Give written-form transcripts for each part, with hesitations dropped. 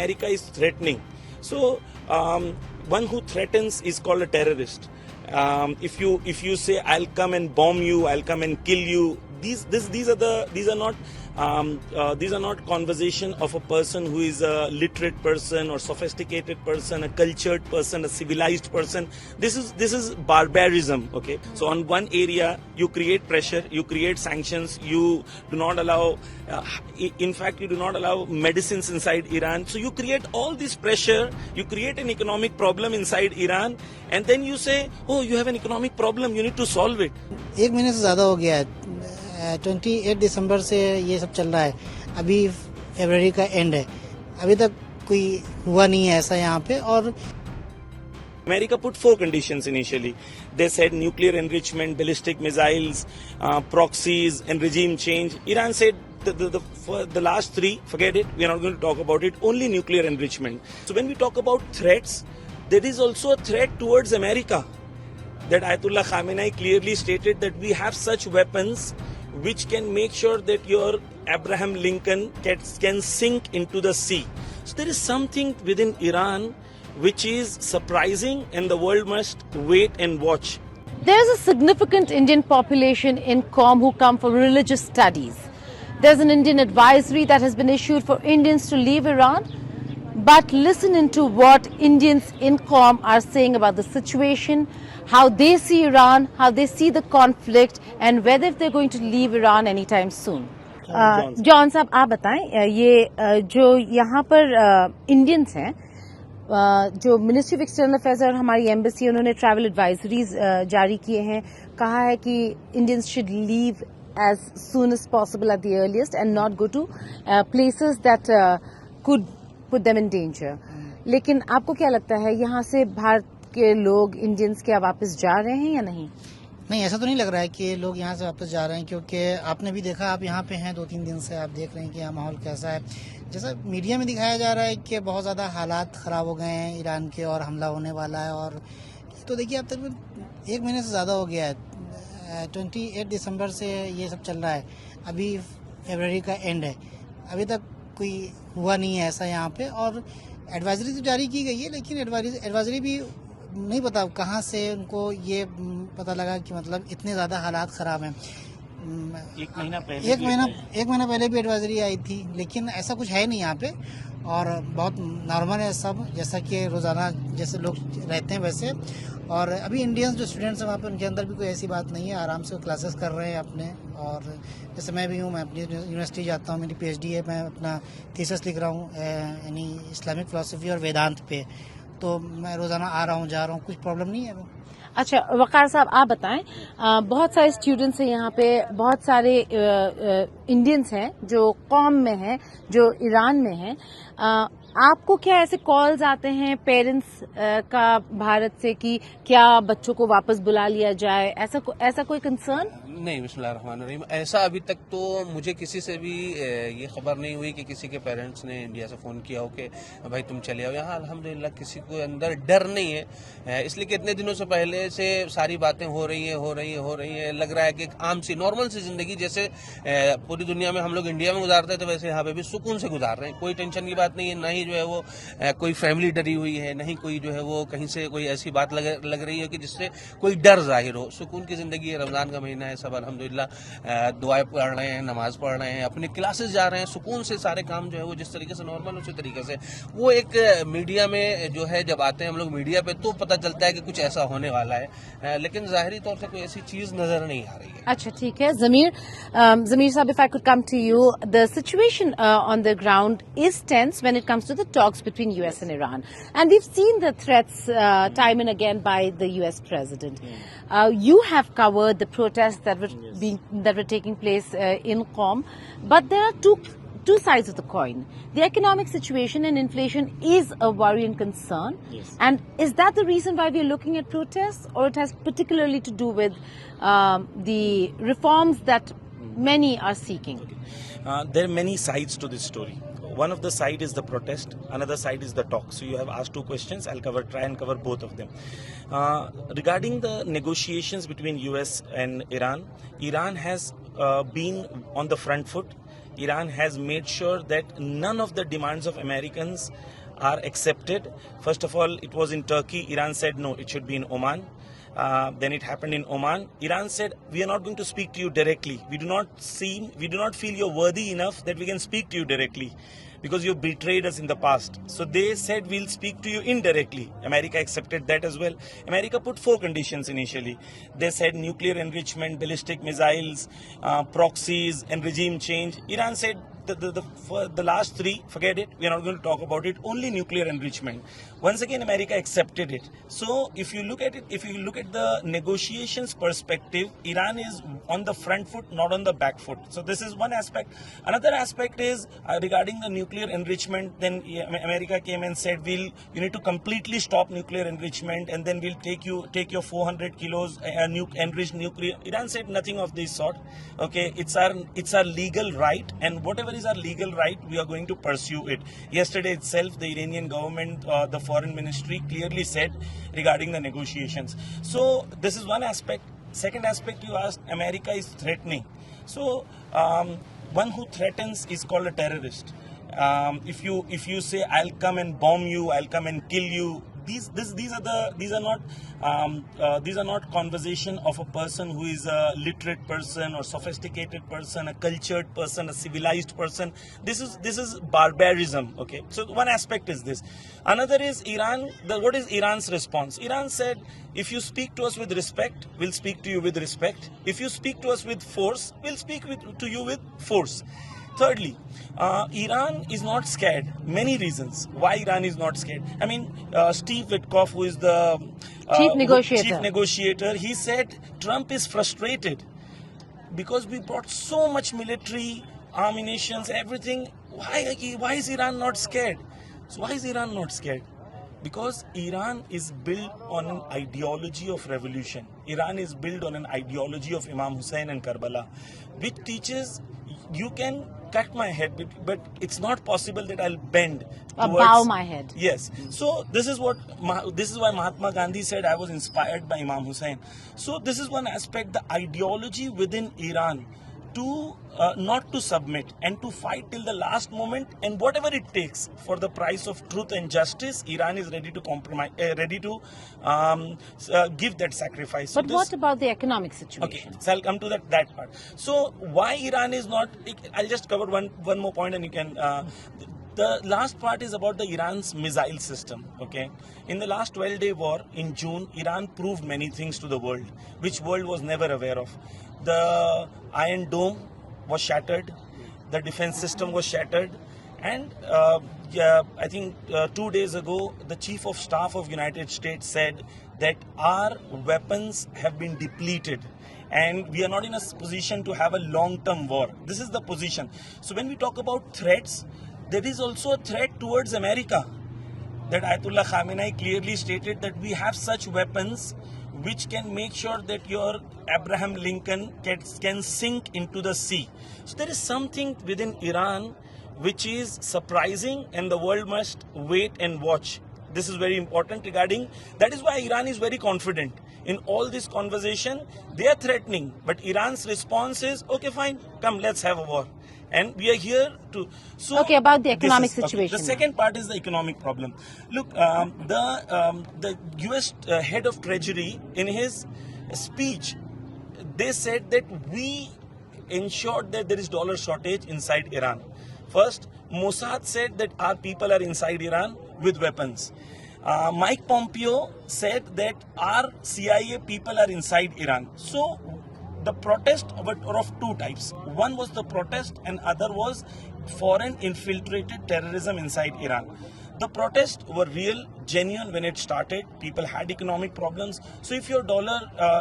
America is threatening. So one who threatens is called a terrorist. If you say I'll come and bomb you, I'll come and kill you, these are not conversation of a person who is a literate person or sophisticated person, a cultured person, a civilized person. This is barbarism. Okay, so on one area you create pressure, you create sanctions, you do not allow. In fact, you do not allow medicines inside Iran. So you create all this pressure, you create an economic problem inside Iran, and then you say, oh, you have an economic problem, you need to solve it. एक महीने से ज़्यादा हो गया है. 28 दिसंबर से ये सब चल रहा है. अभी फरवरी का एंड है. अभी तक कोई हुआ नहीं है ऐसा यहाँ पे. और America put 4 conditions initially. They said nuclear enrichment, ballistic missiles, proxies, and regime change. Iran said the last 3, forget it, we are not going to talk about it, only nuclear enrichment. So when we talk about threats, there is also a threat towards America. That Ayatollah Khamenei clearly stated that we have such weapons which can make sure that your Abraham Lincoln can sink into the sea. So there is something within Iran which is surprising, and the world must wait and watch. There's a significant Indian population in Qom who come for religious studies. There's an Indian advisory that has been issued for Indians to leave Iran. But listen into what Indians in Qom are saying about the situation, how they see Iran, how they see the conflict, and whether they're going to leave Iran anytime soon. John साहब, आप बताएं, ये जो यहाँ पर Indians हैं, जो ministry of external affairs और हमारी एम्बेसी, उन्होंने ट्रैवल एडवाइजरीज जारी किए हैं. कहा है कि Indians should leave as soon as possible at the earliest and not go to places that could put them in danger. लेकिन आपको क्या लगता है, यहाँ से भारत के लोग, इंडियंस, क्या वापस जा रहे हैं या नहीं? नहीं, ऐसा तो नहीं लग रहा है कि लोग यहाँ से वापस जा रहे हैं, क्योंकि आपने भी देखा, आप यहाँ पे हैं 2-3 दिन से, आप देख रहे हैं कि यहाँ माहौल कैसा है. जैसा मीडिया में दिखाया जा रहा है कि बहुत ज़्यादा हालात ख़राब हो गए हैं ईरान के और हमला होने वाला है. और तो देखिए, अब तक 1 महीने से ज़्यादा हो गया है. 28 दिसंबर से ये सब चल रहा है. अभी फरवरी का एंड है. अभी तक कोई हुआ नहीं है ऐसा यहाँ पे. और एडवाइजरी तो जारी की गई है, लेकिन एडवाइजरी भी नहीं पता कहाँ से उनको ये पता लगा कि मतलब इतने ज़्यादा हालात ख़राब हैं. एक महीना पहले भी एडवाइजरी आई थी, लेकिन ऐसा कुछ है नहीं यहाँ पे. और बहुत नॉर्मल है सब, जैसा कि रोज़ाना जैसे लोग रहते हैं वैसे. और अभी इंडियंस जो स्टूडेंट्स हैं वहाँ पे, उनके अंदर भी कोई ऐसी बात नहीं है, आराम से क्लासेस कर रहे हैं अपने. और जैसे मैं भी हूँ, मैं अपनी यूनिवर्सिटी जाता हूँ, मेरी PhD है, मैं अपना थीसिस लिख रहा हूँ यानी इस्लामिक फ़िलासफ़ी और वेदांत पे. तो मैं रोज़ाना आ रहा हूँ, जा रहा हूँ, कुछ प्रॉब्लम नहीं है. अच्छा, वकार साहब, आप बताएं, बहुत सारे स्टूडेंट्स हैं यहाँ पे, बहुत सारे इंडियंस हैं जो कौम में हैं, जो ईरान में हैं. आपको क्या ऐसे कॉल्स आते हैं पेरेंट्स का भारत से कि क्या बच्चों को वापस बुला लिया जाए, ऐसा कोई कंसर्न? नहीं, बिस्मिल्लाहिर्रहमानिर्रहीम, ऐसा अभी तक तो मुझे किसी से भी ये खबर नहीं हुई कि किसी के पेरेंट्स ने इंडिया से फ़ोन किया हो कि भाई तुम चले आओ. यहाँ अल्हम्दुलिल्लाह किसी को अंदर डर नहीं है, इसलिए कि इतने दिनों से पहले से सारी बातें हो रही हैं. लग रहा है कि आम सी नॉर्मल सी ज़िंदगी जैसे पूरी दुनिया में हम लोग इंडिया में गुजारते हैं, तो वैसे यहाँ पे भी सुकून से गुजार रहे हैं. कोई टेंशन की बात नहीं है, ना ही जो है वो कोई फैमिली डरी हुई है, नहीं कोई जो है वो कहीं से कोई ऐसी बात लग रही है कि जिससे कोई डर जाहिर हो. सुकून की ज़िंदगी है, रमज़ान का महीना है, सब अल्हम्दुलिल्लाह दुआएं पढ़ रहे हैं, नमाज पढ़ रहे हैं, अपने क्लासेस जा रहे हैं, सुकून से सारे काम जो है वो जिस तरीके से नॉर्मल उसी तरीके से. वो एक मीडिया में जो है, जब आते हैं हम लोग मीडिया पे, तो पता चलता है कि कुछ ऐसा होने वाला है, लेकिन ज़ाहिरी तौर से कोई ऐसी चीज़ नज़र नहीं आ रही है. अच्छा, ठीक है. ज़मीर साहब, if I could come to you, the situation on the ground is tense when it comes to the talks between US and Iran, and we've seen the threats time and again by the US president. You have covered the protests that were taking place in Qom, but there are two sides of the coin. The economic situation and inflation is a worry and concern. Yes. And is that the reason why we are looking at protests, or it has particularly to do with the reforms that many are seeking? Okay. There are many sides to this story. One of the side is the protest, another side is the talk. So you have asked 2 questions. I'll try and cover both of them. Regarding the negotiations between US and Iran has been on the front foot. Iran has made sure that none of the demands of Americans are accepted. First of all, it was in Turkey. Iran said no, it should be in Oman. Then it happened in Oman. Iran said, we are not going to speak to you directly. We do not feel you're worthy enough that we can speak to you directly, because you betrayed us in the past. So they said, we'll speak to you indirectly. America accepted that as well. America put 4 conditions initially. They said nuclear enrichment, ballistic missiles, proxies, and regime change. Iran said, for the last 3, forget it, we are not going to talk about it, only nuclear enrichment. Once again, America accepted it. So if you look at it, if you look at the negotiations perspective, Iran is on the front foot, not on the back foot. So this is one aspect. Another aspect is regarding the nuclear enrichment. Then America came and said, you need to completely stop nuclear enrichment, and then we'll take your 400 kilos enriched nuclear. Iran said nothing of this sort. Okay, it's our legal right, and whatever is our legal right, we are going to pursue it. Yesterday itself, the Iranian government, the foreign ministry clearly said regarding the negotiations. So this is one aspect. Second aspect, you asked, America is threatening. So one who threatens is called a terrorist. If you say, I'll come and bomb you, I'll come and kill you, these are not conversation of a person who is a literate person or sophisticated person, a cultured person, a civilized person. This is barbarism. Okay, so one aspect is this. Another is Iran. What is Iran's response? Iran said, if you speak to us with respect, we'll speak to you with respect. If you speak to us with force, we'll speak to you with force. Thirdly, Iran is not scared. Many reasons why Iran is not scared. I mean, Steve Witkoff, who is the chief negotiator, he said Trump is frustrated because we brought so much military ammunitions, everything. Why is Iran not scared? So why is Iran not scared? Because Iran is built on an ideology of revolution. Iran is built on an ideology of Imam Hussein and Karbala, which teaches you can cut my head, but it's not possible that I'll bend or bow my head. Yes. So this is why Mahatma Gandhi said, I was inspired by Imam Hussein. So this is one aspect, the ideology within Iran to not to submit and to fight till the last moment, and whatever it takes for the price of truth and justice, Iran is ready to compromise, ready to give that sacrifice. But what about the economic situation? Okay, so I'll come to that part. So why Iran is not, I'll just cover one more point, and you can, the last part is about the Iran's missile system. Okay, in the last 12-day war in June, Iran proved many things to the world, which world was never aware of. The Iron Dome was shattered, the defense system was shattered, and I think 2 days ago, the Chief of Staff of United States said that our weapons have been depleted and we are not in a position to have a long-term war. This is the position. So when we talk about threats, there is also a threat towards America. That Ayatollah Khamenei clearly stated that we have such weapons which can make sure that your Abraham Lincoln can sink into the sea. So there is something within Iran which is surprising, and the world must wait and watch. This is very important regarding, that is why Iran is very confident. In all this conversation, they are threatening, but Iran's response is, okay, fine, come, let's have a war. And we are here to... So okay, about the economic situation. Okay. The second part is the economic problem. Look, the US head of Treasury, in his speech, they said that we ensured that there is dollar shortage inside Iran. First, Mossad said that our people are inside Iran with weapons. Mike Pompeo said that our CIA people are inside Iran. So the protest were of two types. One was the protest and other was foreign infiltrated terrorism inside Iran. The protests were real, genuine when it started. People had economic problems. So if your dollar,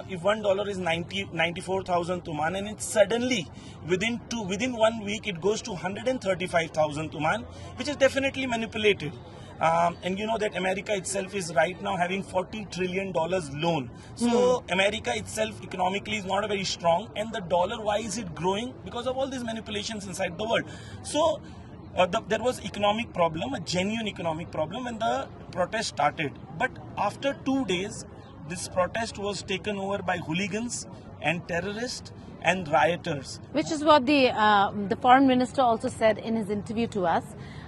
if $1 is 94,000 Tuman, and it's suddenly within 1 week it goes to 135,000 Tuman, which is definitely manipulated. And you know that America itself is right now having $40 trillion loan. So America itself economically is not very strong, and the dollar, why is it growing? Because of all these manipulations inside the world. So there was economic problem, a genuine economic problem, when the protest started. But after 2 days, this protest was taken over by hooligans and terrorists and rioters. Which is what the foreign minister also said in his interview to us,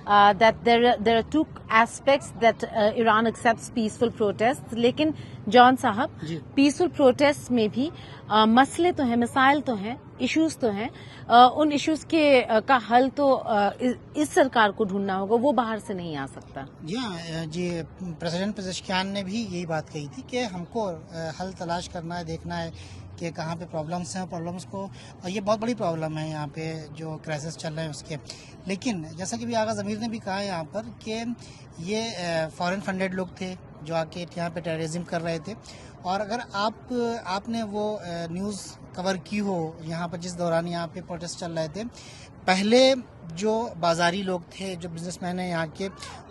that there are two aspects that Iran accepts peaceful protests. लेकिन John साहब, peaceful protests में भी मसले तो हैं, मसाइल तो हैं, इश्यूज तो हैं. उन इश्यूज का हल तो इस सरकार को ढूंढना होगा, वो बाहर से नहीं आ सकता. जी प्रेसिडेंट पेजेश्कियान ने भी यही बात कही थी कि हमको हल तलाश करना है, देखना है कि कहाँ पे प्रॉब्लम्स हैं, प्रॉब्लम्स को, और ये बहुत बड़ी प्रॉब्लम है यहाँ पे जो क्राइसिस चल रहे हैं उसके. लेकिन जैसा कि भी आगा ज़मीर ने भी कहा है यहाँ पर कि ये फॉरेन फंडेड लोग थे जो आके यहाँ पे टेररिज्म कर रहे थे. और अगर आपने वो न्यूज़ कवर की हो यहाँ पर जिस दौरान यहाँ पे प्रोटेस्ट चल रहे थे, पहले जो बाज़ारी लोग थे, जो बिजनेसमैन हैं यहाँ के,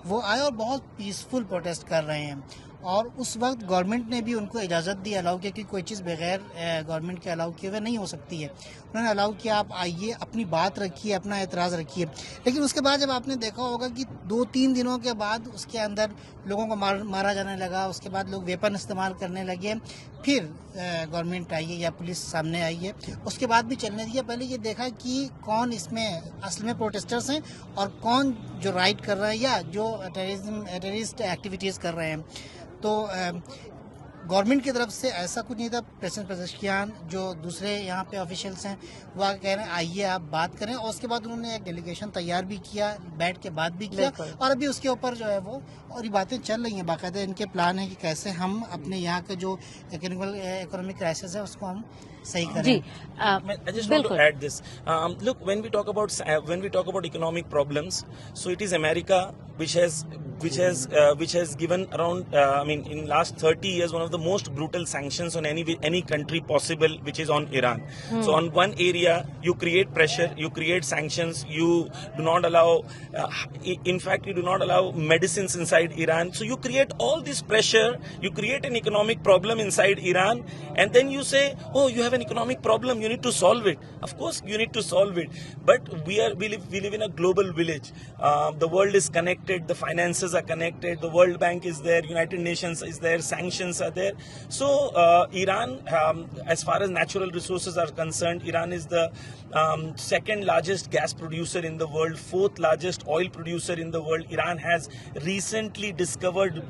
वो आए और बहुत पीसफुल प्रोटेस्ट कर रहे हैं. और उस वक्त गवर्नमेंट ने भी उनको इजाज़त दी, अलाउ किया कि कोई चीज़ बगैर गवर्नमेंट के अलाउ किए हुए नहीं हो सकती है. उन्होंने अलाउ किया, आप आइए, अपनी बात रखिए, अपना एतराज़ रखिए. लेकिन उसके बाद जब आपने देखा होगा कि 2-3 दिनों के बाद उसके अंदर लोगों को मारा जाने लगा, उसके बाद लोग वेपन इस्तेमाल करने लगे, फिर गवर्नमेंट आई है या पुलिस सामने आई है, उसके बाद भी चलने दिया. पहले ये देखा कि कौन इसमें असल में प्रोटेस्टर्स हैं और कौन जो राइट कर रहा है या जो टेररिस्ट एक्टिविटीज़ कर रहे हैं. तो गवर्नमेंट की तरफ से ऐसा कुछ नहीं था. प्रेसिडेंट पेजेश्कियान जो दूसरे यहाँ पे ऑफिशियल्स हैं वो आगे कह रहे हैं आइए आप बात करें, और उसके बाद उन्होंने एक डेलीगेशन तैयार भी किया, बैठ के बात भी किया, और अभी उसके ऊपर जो है वो और ये बातें चल रही हैं. बाकायदा इनके प्लान है कि कैसे हम अपने यहाँ के जो इकोनॉमिक क्राइसिस है उसको हम सही करें. जी I just want to add this. Look, when we talk about economic problems, so it is America which has given around in last 30 years one of the most brutal sanctions on any country possible, which is on Iran. So on one area you create pressure, you create sanctions, you do not allow in fact you do not allow medicines inside Iran. So you create all this pressure, you create an economic problem inside Iran, and then you say, oh, you have an economic problem, you need to solve it. Of course you need to solve it, but we live in a global village. The world is connected, the finances are connected, the World Bank is there, United Nations is there, sanctions are there. So Iran, as far as natural resources are concerned, Iran is the second largest gas producer in the world, fourth largest oil producer in the world. Iran has recently discovered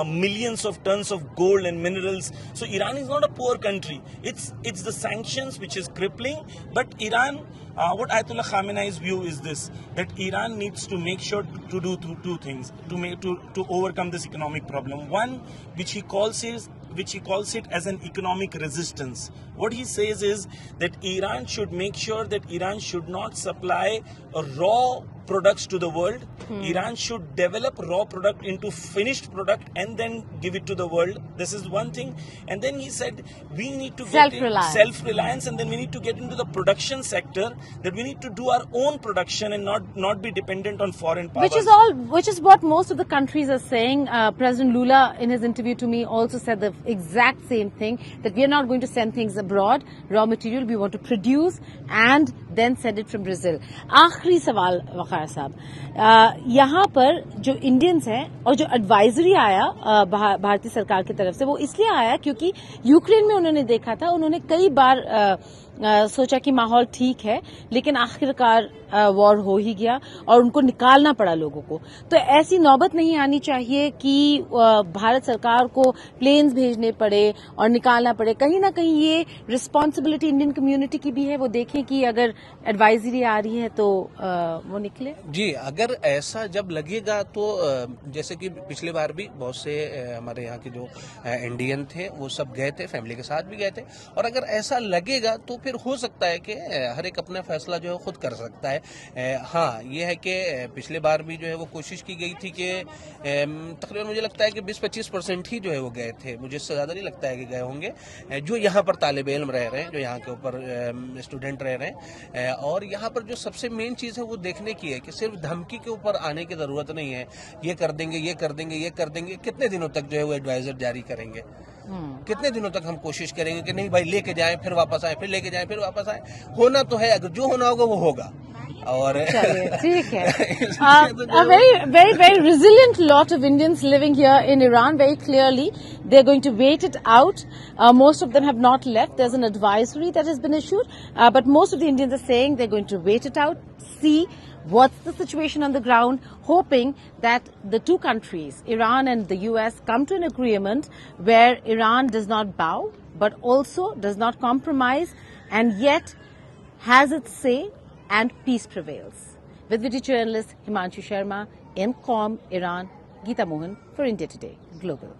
millions of tons of gold and minerals. So Iran is not a poor country. It's the sanctions which is crippling. But Iran, what Ayatollah Khamenei's view is this, that Iran needs to make sure to do two things to overcome this economic problem. One, which he calls it as an economic resistance. What he says is that Iran should make sure that Iran should not supply raw products to the world. Iran should develop raw product into finished product and then give it to the world. This is one thing. And then he said we need to get self-reliance, and then we need to get into the production sector, that we need to do our own production and not be dependent on foreign powers. Which is what most of the countries are saying. President Lula in his interview to me also said the exact same thing, that we are not going to send things abroad, raw material, we want to produce and then send it from Brazil. आखिरी सवाल वकार साहब, यहाँ पर जो Indians हैं और जो advisory आया भारतीय सरकार की तरफ से, वो इसलिए आया क्योंकि यूक्रेन में उन्होंने देखा था, उन्होंने कई बार सोचा कि माहौल ठीक है, लेकिन आखिरकार वॉर हो ही गया और उनको निकालना पड़ा लोगों को. तो ऐसी नौबत नहीं आनी चाहिए कि भारत सरकार को प्लेन्स भेजने पड़े और निकालना पड़े. कहीं ना कहीं ये रिस्पॉन्सिबिलिटी इंडियन कम्युनिटी की भी है, वो देखें कि अगर एडवाइजरी आ रही है तो वो निकले. जी, अगर ऐसा जब लगेगा तो जैसे कि पिछले बार भी बहुत से हमारे यहाँ के जो इंडियन थे वो सब गए थे, फैमिली के साथ भी गए थे, और अगर ऐसा लगेगा तो फिर हो सकता है कि हर एक अपना फैसला जो है खुद कर सकता है. हाँ, ये है कि पिछले बार भी जो है वो कोशिश की गई थी कि तकरीबन मुझे लगता है कि 20-25% ही जो है वो गए थे, मुझे इससे ज़्यादा नहीं लगता है कि गए होंगे, जो यहाँ पर तालिब इल्म रह रहे हैं, जो यहाँ के ऊपर स्टूडेंट रह रहे हैं. और यहाँ पर जो सबसे मेन चीज़ है वो देखने की है कि सिर्फ धमकी के ऊपर आने की ज़रूरत नहीं है. ये कर देंगे, ये कर देंगे, ये कर देंगे. कितने दिनों तक जो है वो एडवाइजर जारी करेंगे? कितने दिनों तक हम कोशिश करेंगे कि नहीं भाई लेके जाएं फिर वापस आए, फिर लेके जाएं फिर वापस आए? होना तो है, अगर जो होना होगा वो होगा. और ठीक है. A very resilient lot of Indians living here in Iran. Very clearly, they're going to wait it out. Most of them have not left. There's an advisory that has been issued, but most of the Indians are saying they're going to wait it out, see what's the situation on the ground, hoping that the two countries, Iran and the US, come to an agreement where Iran does not bow, but also does not compromise, and yet has its say and peace prevails. With video journalist Himanshu Sharma in Qom, Iran, Geeta Mohan for India Today Global.